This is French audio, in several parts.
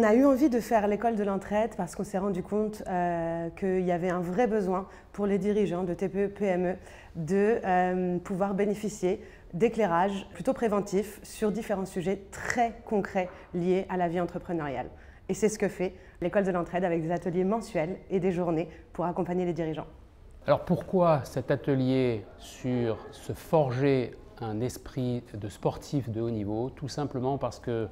On a eu envie de faire l'école de l'entraide parce qu'on s'est rendu compte qu'il y avait un vrai besoin pour les dirigeants de TPE-PME de pouvoir bénéficier d'éclairage plutôt préventif sur différents sujets très concrets liés à la vie entrepreneuriale. Et c'est ce que fait l'école de l'entraide avec des ateliers mensuels et des journées pour accompagner les dirigeants. Alors pourquoi cet atelier sur se forger un esprit de sportif de haut niveau? Tout simplement parce que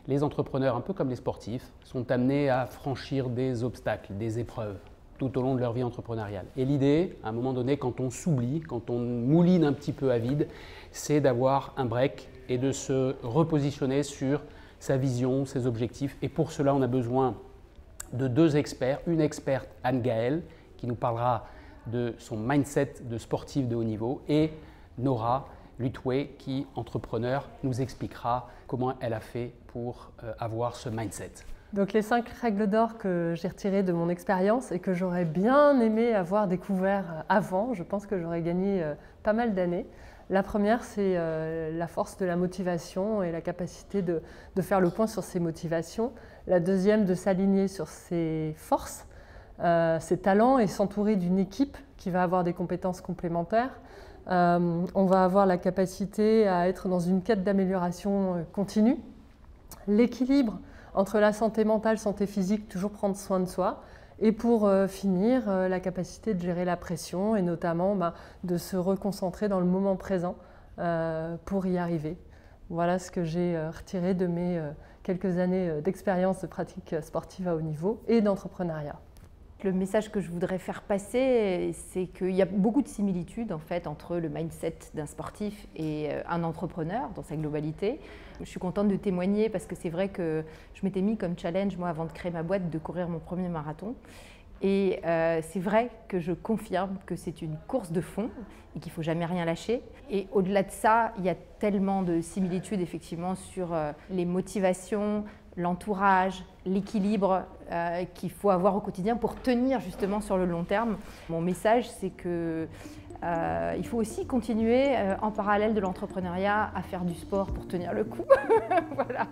les entrepreneurs, un peu comme les sportifs, sont amenés à franchir des obstacles, des épreuves tout au long de leur vie entrepreneuriale. Et l'idée, à un moment donné, quand on s'oublie, quand on mouline un petit peu à vide, c'est d'avoir un break et de se repositionner sur sa vision, ses objectifs. Et pour cela, on a besoin de deux experts. Une experte, Anne-Gaëlle, qui nous parlera de son mindset de sportif de haut niveau, et Nora Lutway, qui, entrepreneur, nous expliquera comment elle a fait pour avoir ce mindset. Donc les 5 règles d'or que j'ai retirées de mon expérience et que j'aurais bien aimé avoir découvert avant, je pense que j'aurais gagné pas mal d'années. La première, c'est la force de la motivation et la capacité de faire le point sur ses motivations. La deuxième, de s'aligner sur ses forces, ses talents et s'entourer d'une équipe qui va avoir des compétences complémentaires. On va avoir la capacité à être dans une quête d'amélioration continue. L'équilibre entre la santé mentale, santé physique, toujours prendre soin de soi. Et pour finir, la capacité de gérer la pression et notamment de se reconcentrer dans le moment présent pour y arriver. Voilà ce que j'ai retiré de mes quelques années d'expérience de pratique sportive à haut niveau et d'entrepreneuriat. Le message que je voudrais faire passer, c'est qu'il y a beaucoup de similitudes en fait entre le mindset d'un sportif et un entrepreneur dans sa globalité. Je suis contente de témoigner parce que c'est vrai que je m'étais mis comme challenge, moi, avant de créer ma boîte, de courir mon premier marathon. Et c'est vrai que je confirme que c'est une course de fond et qu'il ne faut jamais rien lâcher. Et au-delà de ça, il y a tellement de similitudes effectivement sur les motivations, l'entourage, l'équilibre qu'il faut avoir au quotidien pour tenir justement sur le long terme. Mon message, c'est que il faut aussi continuer en parallèle de l'entrepreneuriat à faire du sport pour tenir le coup. Voilà.